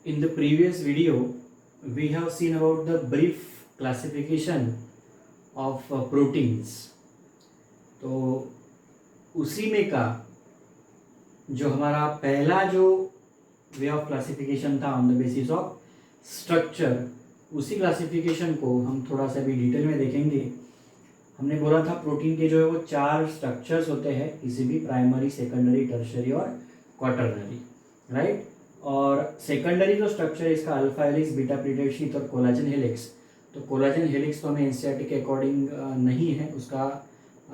In the previous video, we have seen about the brief classification of proteins. तो उसी में का जो हमारा पहला जो वे ऑफ क्लासिफिकेशन था on the basis of structure, उसी क्लासिफिकेशन को हम थोड़ा सा भी डिटेल में देखेंगे. हमने बोला था प्रोटीन के जो है वो 4 स्ट्रक्चर्स होते हैं, किसी भी प्राइमरी, सेकेंडरी, टर्शियरी और क्वाटरनरी, राइट. और सेकेंडरी जो स्ट्रक्चर है इसका alpha helix, beta pleated sheath और कोलाजन हेलिक्स. तो कोलाजन हेलिक्स तो हमें एनसीईआरटी के अकॉर्डिंग नहीं है उसका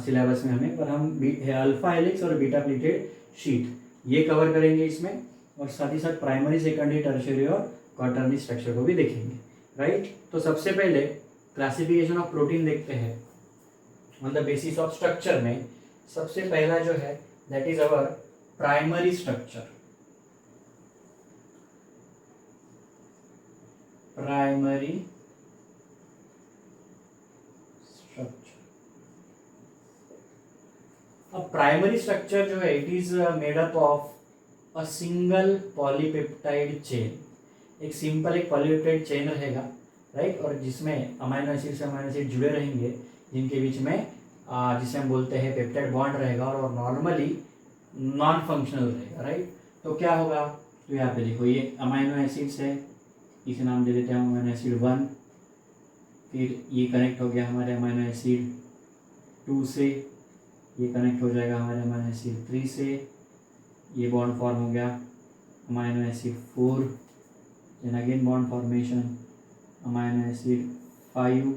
सिलेबस में हमें, पर हम अल्फा हेलिक्स और बीटा प्लीटेड शीथ ये कवर करेंगे इसमें, और साथ ही साथ प्राइमरी, सेकेंडरी, टर्शियरी और क्वाटरनरी स्ट्रक्चर को भी देखेंगे, राइट. तो सबसे पहले क्लासिफिकेशन ऑफ प्रोटीन देखते हैं on the basis of structure में. सबसे पहला जो है that is our primary structure. Primary structure. अब प्राइमरी स्ट्रक्चर जो है it is made up of a single polypeptide chain. एक सिंपल एक पॉलीपेप्टाइड चेन रहेगा, राइट. और जिसमें अमाइनो एसिड से अमाइनो एसिड जुड़े रहेंगे, जिनके बीच में जिसे हम बोलते हैं पेप्टाइड बॉन्ड रहेगा, और नॉर्मली नॉन फंक्शनल रहेगा, राइट. तो क्या होगा, तो यहाँ पे देखो ये अमाइनो एसिड्स है, इसे नाम दे देते हैं अमाइनो एसिड 1. फिर ये कनेक्ट हो गया हमारे अमाइनो एसिड 2 से, ये कनेक्ट हो जाएगा हमारे अमाइनो एसिड 3 से, ये बॉन्ड फॉर्म हो गया amino acid 4, then again bond formation amino acid 5.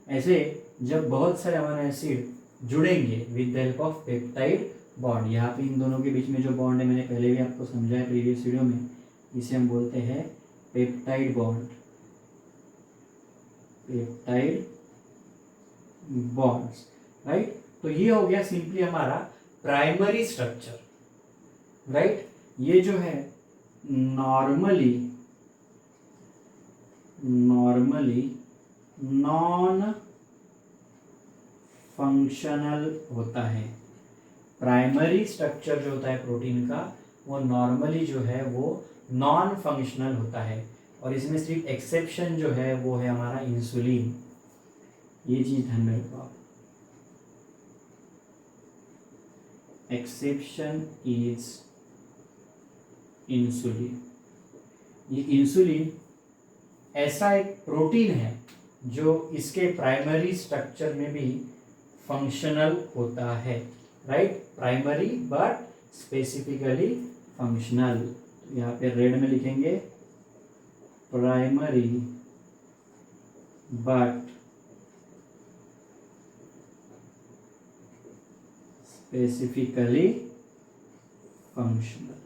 ऐसे जब बहुत सारे अमाइनो एसिड जुड़ेंगे with the help of peptide bond, यहाँ पे इन दोनों के बीच में जो बॉन्ड है मैंने पहले भी आपको समझाया प्रीवियस वीडियो में, इसे हम बोलते हैं peptide bond. Peptide bonds, right. तो ये हो गया सिंपली हमारा प्राइमरी स्ट्रक्चर, राइट. ये जो है नॉर्मली नॉन फंक्शनल होता है. प्राइमरी स्ट्रक्चर जो होता है प्रोटीन का वो नॉर्मली जो है वो नॉन फंक्शनल होता है, और इसमें सिर्फ एक्सेप्शन जो है वो है हमारा इंसुलिन. ये चीज ध्यान में रखो आप. Exception is insulin. ये इंसुलिन ऐसा एक प्रोटीन है जो इसके प्राइमरी स्ट्रक्चर में भी फंक्शनल होता है, right. Primary but specifically functional. यहाँ पे रेड में लिखेंगे प्राइमरी बट स्पेसिफिकली फंक्शनल.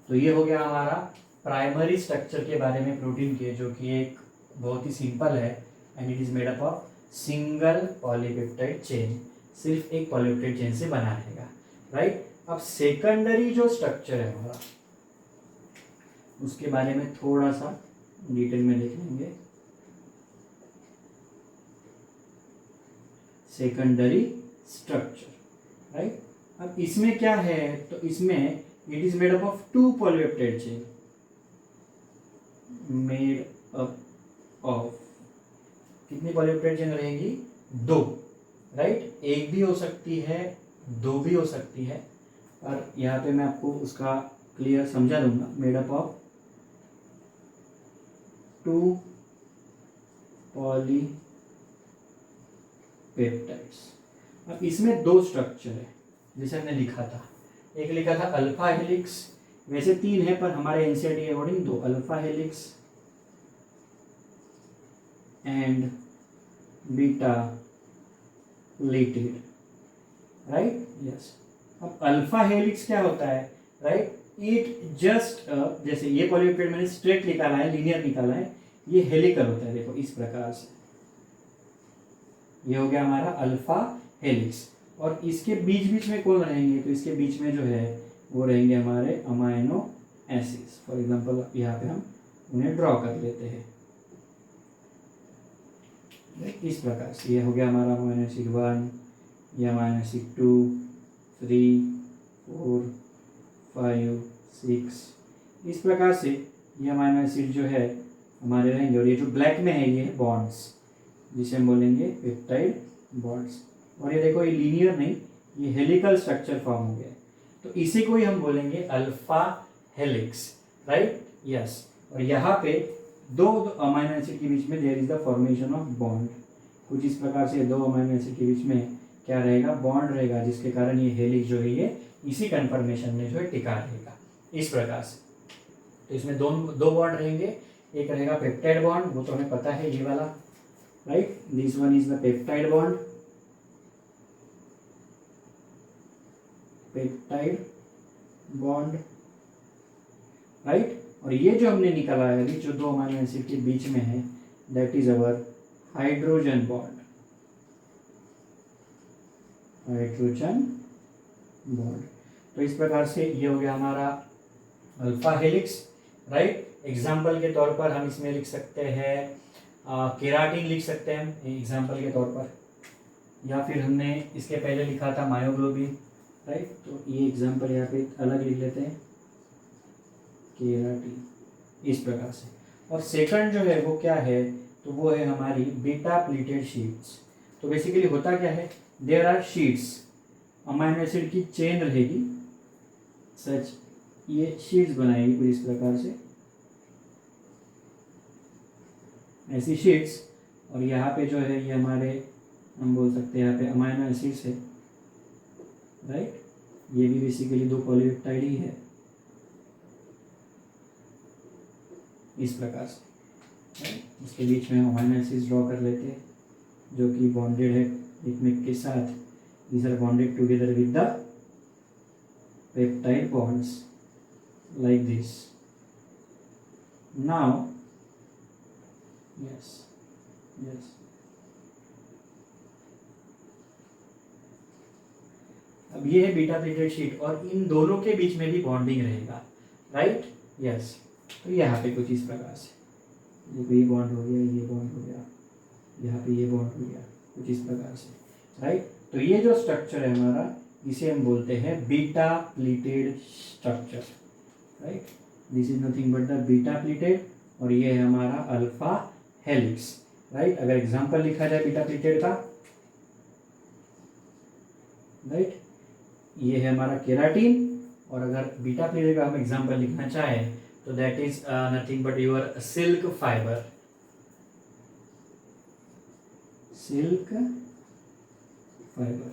तो ये हो गया हमारा प्राइमरी स्ट्रक्चर के बारे में प्रोटीन के, जो कि एक बहुत ही सिंपल है and it is made up of single polypeptide chain. सिर्फ एक पॉलीपेप्टाइड चेन से बना रहेगा, राइट. अब सेकेंडरी जो स्ट्रक्चर है हमारा, उसके बारे में थोड़ा सा डिटेल में देख लेंगे. Secondary structure, right. अब इसमें क्या है, तो इसमें it is made up of 2 polypeptide chain. Made up of कितनी पॉलीपेप्टाइड चेन रहेंगी, 2, राइट. एक भी हो सकती है, 2 भी हो सकती है, और यहाँ पे मैं आपको उसका क्लियर समझा दूंगा. Made up of 2 polypeptides. अब इसमें 2 स्ट्रक्चर है जैसे हमने लिखा था. एक लिखा था अल्फा हेलिक्स, वैसे 3 है पर हमारे एनसीईआरटी के according 2. Alpha helix and beta pleated, right. Yes. अब अल्फा हेलिक्स क्या होता है, राइट. इट जस्ट जैसे ये पॉलीपेप्टाइड मैंने स्ट्रेट निकाला है, लीनियर निकाला है, ये हेलिकल होता है. देखो इस प्रकार से ये हो गया हमारा अल्फा हेलिक्स. और इसके बीच बीच में कौन रहेंगे, तो इसके बीच में जो है वो रहेंगे हमारे अमाइनो एसिड्स. फॉर एग्जांपल यहाँ पे हम उन्हें ड्रॉ कर लेते हैं इस प्रकार से. ये हो गया हमारा अमाइनो एसिड 1, ये अमाइनो एसिड 2, 3, 4, 5, 6, इस प्रकार से ये अमाइनो एसिड जो है हमारे रहेंगे। और ये जो ब्लैक में है ये बॉन्ड्स, जिसे हम बोलेंगे पेप्टाइड बॉन्ड्स। और ये देखो ये लीनियर नहीं, ये हेलिकल स्ट्रक्चर फॉर्म हो गया, तो इसी को ही हम बोलेंगे अल्फा हेलिक्स, राइट। यस, और यहाँ पे दो अमाइनो एसिड के बीच में there is the formation of bond. कुछ इस प्रकार से दो अमाइनो एसिड के बीच में क्या रहेगा, बॉन्ड रहेगा, जिसके कारण ये हेलिक्स जो है ये इसी कन्फर्मेशन में जो है टिका रहेगा इस प्रकार से। तो इसमें दो बॉन्ड रहेंगे, एक रहेगा पेप्टाइड बॉन्ड, वो तो हमें पता है ये वाला, right. This one is the peptide bond, peptide bond, right. और ये जो हमने निकाला है अभी, जो दो अमाइनो एसिड के बीच में है, that is our hydrogen bond, hydrogen bond. तो इस प्रकार से ये हो गया हमारा अल्फा हेलिक्स, राइट। एग्जाम्पल के तौर पर हम इसमें लिख सकते हैं केराटिन लिख सकते हैं एग्जाम्पल के तौर पर, या फिर हमने इसके पहले लिखा था मायोग्लोबिन, राइट। तो ये एग्जाम्पल यहाँ पे अलग लिख लेते हैं, केराटिन, इस प्रकार से। और सेकंड जो है वो क्या है, तो वो है हमारी बीटा प्लीटेड शीट्स। तो बेसिकली होता क्या है, there are sheets, amino acid की चेन रहेगी सच, ये शीट्स बनाएगी कुछ इस प्रकार से, ऐसी शीट्स। और यहाँ पे जो है ये हमारे, हम बोल सकते हैं यहाँ पे अमाइनो एसिड्स है, राइट। ये भी बेसिकली दो पॉलीपेप्टाइड ही है इस प्रकार से, राइट। इसके बीच में हम अमाइनो एसिड्स ड्रॉ कर लेते हैं जो कि बॉन्डेड है एक में के साथ, these are bonded together with the peptide bonds like this. Now, yes, अब ये है बीटा प्लेटेड शीट, और इन दोनों के बीच में भी बॉन्डिंग रहेगा, राइट। यस, तो यहाँ पे कुछ इस प्रकार से, देखो ये बॉन्ड हो गया, ये बॉन्ड हो गया, यहाँ पे ये बॉन्ड हो गया, कुछ इस प्रकार से, राइट। तो ये जो स्ट्रक्चर है हमारा, इसे हम बोलते हैं beta pleated structure, right. This is nothing but the beta pleated, और ये है हमारा अल्फा हेलिक्स, राइट। अगर एग्जांपल लिखा जाए बीटा प्लीटेड का, राइट, ये है हमारा केराटिन। और अगर बीटा प्लीटेड का हम एग्जांपल लिखना चाहें तो that is nothing but your silk fibre, silk fibre,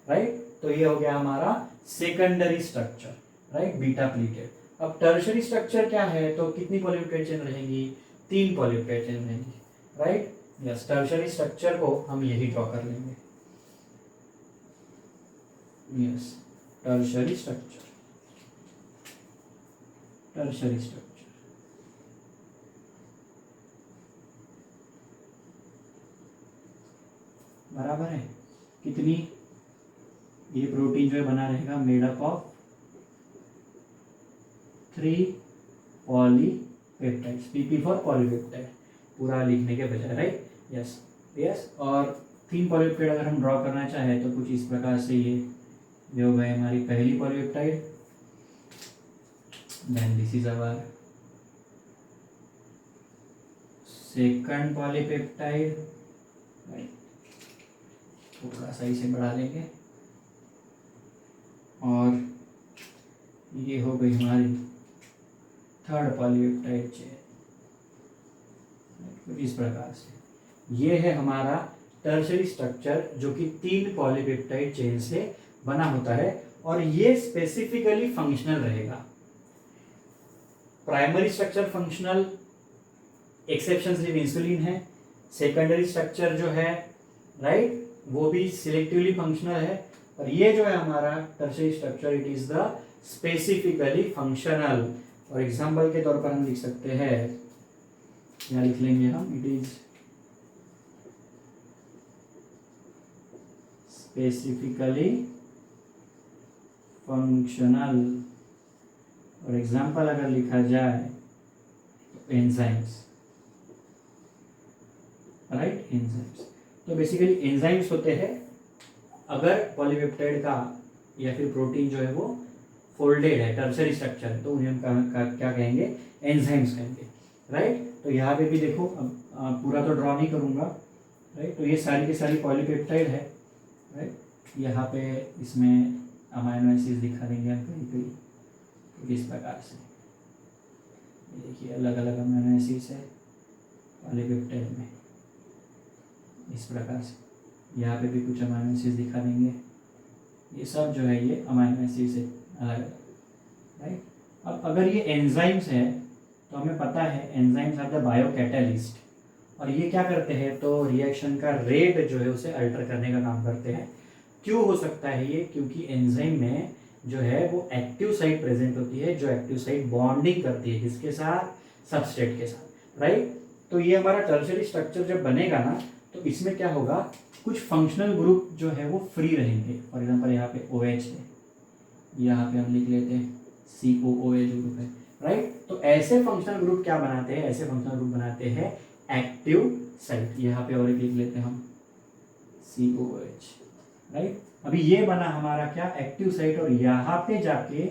right. तो ये हो गया हमारा secondary structure, right, beta pleated. अब टर्शरी स्ट्रक्चर क्या है, तो कितनी पॉलीपेप्टाइड चेन रहेंगी, 3 पॉलीपेप्टाइड चेन रहेंगी, राइट। यस, टर्शरी स्ट्रक्चर को हम यही ड्रॉ कर लेंगे, yes, tertiary structure, tertiary structure, बराबर है कितनी, ये प्रोटीन जो है बना रहेगा made up of 3 polypeptides, PP for polypeptide, पूरा लिखने के बजाय, राइट। यस यस, और 3 पॉलीपेप्टाइड अगर हम ड्रॉ करना चाहें तो कुछ इस प्रकार से ये हो गई हमारी पहली polypeptide, then this is our second polypeptide, right, थोड़ा सा इसे बढ़ा लेंगे, और ये हो गई हमारी थर्ड पॉलीपेप्टाइड चेन, कुछ इस प्रकार से। ये है हमारा टर्शरी स्ट्रक्चर जो कि 3 पॉलीपेप्टाइड चेन से बना होता है, और ये स्पेसिफिकली फंक्शनल रहेगा। प्राइमरी स्ट्रक्चर फंक्शनल, एक्सेप्शन सिर्फ इंसुलिन है। सेकेंडरी स्ट्रक्चर जो है, राइट, वो भी सिलेक्टिवली फंक्शनल है। और ये जो है हमारा tertiary structure, it is the specifically functional. और एग्जांपल के तौर पर हम लिख सकते हैं, क्या लिख लेंगे हम, इट इज स्पेसिफिकली फंक्शनल। और एग्जांपल अगर लिखा जाए तो एंजाइम्स, राइट, एंजाइम्स। तो बेसिकली एंजाइम्स होते हैं अगर पॉलीपेप्टाइड का या फिर प्रोटीन जो है वो फोल्डेड है, टर्शरी स्ट्रक्चर है, तो उन्हें हम क्या कहेंगे, एंजाइम्स कहेंगे, राइट। तो यहाँ पे भी देखो, अब पूरा तो ड्रॉ नहीं करूँगा, राइट। तो ये सारी की सारी पॉलीपेप्टाइड है, राइट। यहाँ पे इसमें अमाइनो एसिड्स दिखा देंगे हम कहीं कहीं इस प्रकार से, ये देखिए अलग अलग अमाइनो एसिड्स है पॉलीपेप्टाइड में इस प्रकार से। यहाँ पे भी कुछ अमाइनो एसिड्स दिखा देंगे, ये सब जो है ये अमाइनो एसिड्स है अलग अलग, राइट। अब अगर ये एंजाइम्स है तो हमें पता है enzymes are the bio catalyst, और ये क्या करते हैं, तो रिएक्शन का रेट जो है उसे अल्टर करने का काम करते हैं। क्यों हो सकता है ये, क्योंकि एंजाइम में जो है वो एक्टिव साइट प्रेजेंट होती है, जो एक्टिव साइट बॉन्डिंग करती है किसके साथ, सबस्ट्रेट के साथ, राइट। तो ये हमारा टर्शरी स्ट्रक्चर जब बनेगा ना, तो इसमें क्या होगा, कुछ फंक्शनल ग्रुप जो है वो फ्री रहेंगे। फॉर एग्जाम्पल यहाँ पे OH है, यहाँ पे हम लिख लेते हैं COOH ग्रुप है, राइट। तो ऐसे फंक्शनल ग्रुप क्या बनाते हैं, ऐसे फंक्शनल ग्रुप बनाते हैं एक्टिव साइट। यहाँ पे और एक लिख लेते हैं हम COOH, राइट। अभी ये बना हमारा क्या, एक्टिव साइट, और यहाँ पे जाके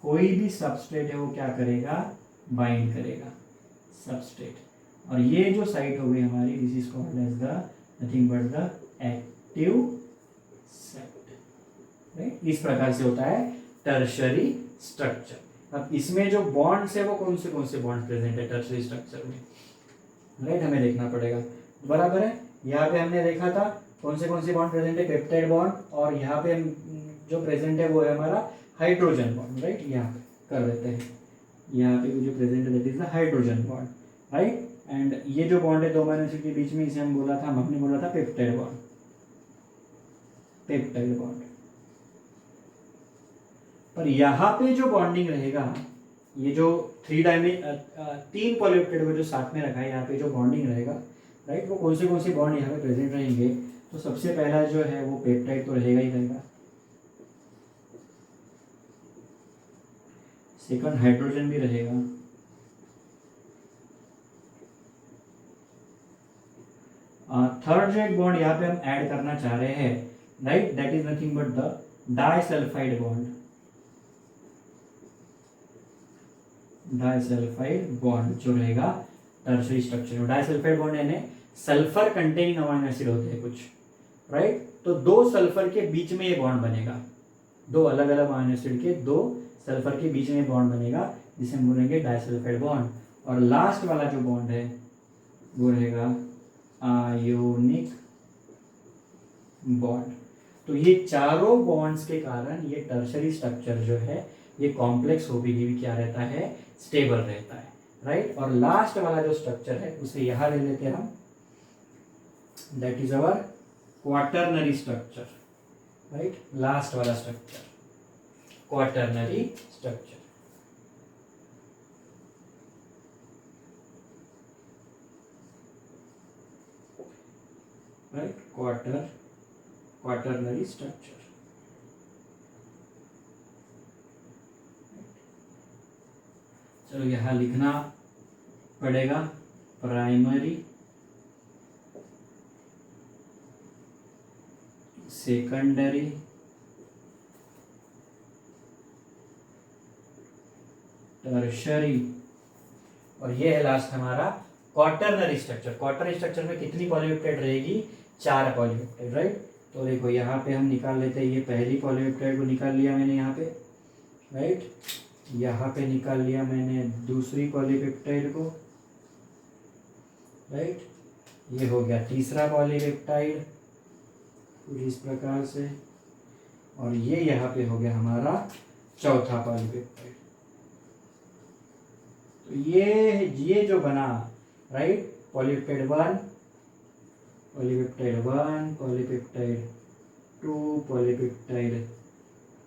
कोई भी सबस्ट्रेट है वो क्या करेगा, बाइंड करेगा सबस्ट्रेट, और ये जो साइट हो गई हमारी, this is called as the nothing but the active site, right. इस प्रकार से होता है टर्शरी स्ट्रक्चर। अब इसमें जो बॉन्ड्स है वो कौन से बॉन्ड्स प्रेजेंट है टर्शरी स्ट्रक्चर में, राइट, हमें देखना पड़ेगा, बराबर है। यहाँ पे हमने देखा था कौन से बॉन्ड प्रेजेंट है, पेप्टाइड बॉन्ड, और यहाँ पे जो प्रेजेंट है वो है हमारा हाइड्रोजन बॉन्ड, राइट। यहाँ पे कर देते हैं, यहाँ पे जो प्रेजेंट है that is the hydrogen bond, right. And ये जो बॉन्ड है दो अमीनो एसिड के बीच में, इसे हम बोला था, हमने बोला था पेप्टाइड बॉन्ड, पेप्टाइड बॉन्ड। पर यहाँ पे जो बॉन्डिंग रहेगा, ये जो तीन पॉलीपेप्टाइड को जो साथ में रखा है, यहाँ पे जो बॉन्डिंग रहेगा, राइट, वो कौन से बॉन्ड यहाँ पे प्रेजेंट रहेंगे, तो सबसे पहला जो है वो पेप्टाइड तो रहेगा ही रहेगा, सेकंड हाइड्रोजन भी रहेगा, थर्ड जो एक बॉन्ड यहाँ पे हम ऐड करना चाह रहे हैं, right, that is nothing but the disulphide bond, disulphide bond जो रहेगा टर्शरी स्ट्रक्चर में। डाइसल्फाइड बॉन्ड यानी सल्फर कंटेनिंग अमीनो एसिड होते हैं कुछ, राइट। तो दो सल्फर के बीच में ये बॉन्ड बनेगा, दो अलग अलग अमीनो एसिड के दो सल्फर के बीच में बॉन्ड बनेगा, जिसे हम बोलेंगे डाइसल्फाइड बॉन्ड। और लास्ट वाला जो बॉन्ड है वो रहेगा आयोनिक बॉन्ड। तो ये चारों बॉन्ड्स के कारण ये टर्शरी स्ट्रक्चर जो है ये कॉम्प्लेक्स होगी भी क्या रहता है, स्टेबल रहता है, राइट। और लास्ट वाला जो स्ट्रक्चर है उसे यहां ले लेते हैं हम, that is our quaternary structure, right. Last वाला structure quaternary structure, right, quaternary structure. चलो यहां लिखना पड़ेगा प्राइमरी, सेकेंडरी, टर्शरी, और ये है लास्ट हमारा क्वाटरनरी स्ट्रक्चर। क्वाटरनरी स्ट्रक्चर में कितनी पॉलीपेप्टाइड रहेगी, 4 पॉलीपेप्टाइड, राइट। तो देखो यहाँ पे हम निकाल लेते हैं, ये पहली पॉलीपेप्टाइड को निकाल लिया मैंने यहाँ पे, राइट। यहाँ पे निकाल लिया मैंने दूसरी पॉलीपेप्टाइड को, राइट। ये हो गया तीसरा पॉलीपेप्टाइड कुछ इस प्रकार से, और ये यहाँ पे हो गया हमारा चौथा पॉलीपेप्टाइड। तो ये जो बना, right, polypeptide 1, polypeptide 1, polypeptide 2, polypeptide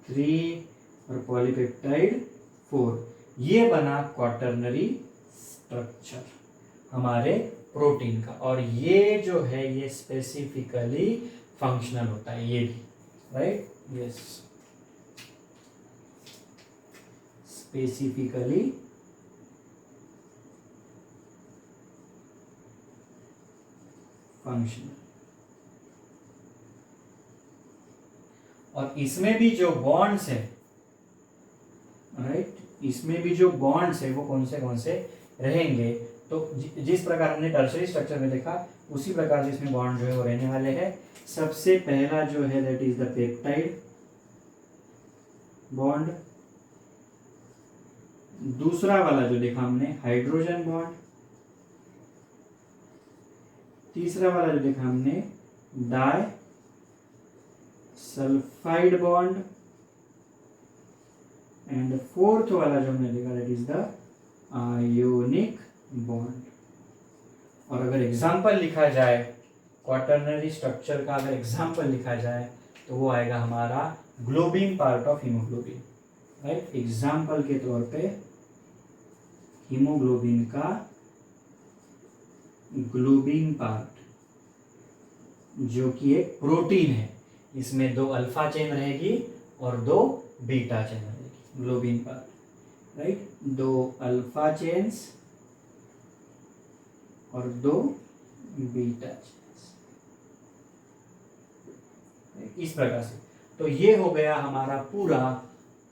3 और पॉलीपेप्टाइड 4, ये बना क्वाटरनरी स्ट्रक्चर हमारे प्रोटीन का। और ये जो है ये स्पेसिफिकली फंक्शनल होता है, ये भी, राइट, यस, स्पेसिफिकली फंक्शनल। और इसमें भी जो बॉन्ड्स है इसमें भी जो बॉन्ड्स है वो कौन से रहेंगे। तो जिस प्रकार हमने टर्शरी स्ट्रक्चर में देखा उसी प्रकार से इसमें बॉन्ड जो है वो रहने वाले हैं। सबसे पहला जो है that is the peptide bond, दूसरा वाला जो देखा हमने हाइड्रोजन बॉन्ड, तीसरा वाला जो देखा हमने disulphide bond, and fourth वाला जो हमने देखा that is the ionic bond. और अगर एग्जाम्पल लिखा जाए क्वाटरनरी स्ट्रक्चर का, अगर एग्जाम्पल लिखा जाए तो वो आएगा हमारा globin part of haemoglobin, right. Example के तौर पे हीमोग्लोबिन का ग्लोबिन पार्ट जो कि एक प्रोटीन है, इसमें 2 अल्फा चेन रहेगी और 2 बीटा चेन रहेगी। Globin part, right, 2 alpha chains और 2 बीटा चेन्स, इस प्रकार से। तो ये हो गया हमारा पूरा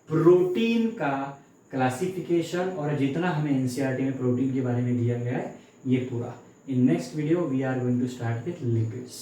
प्रोटीन का क्लासिफिकेशन, और जितना हमें एनसीईआरटी में प्रोटीन के बारे में दिया गया है ये पूरा। In next video we are going to start with lipids.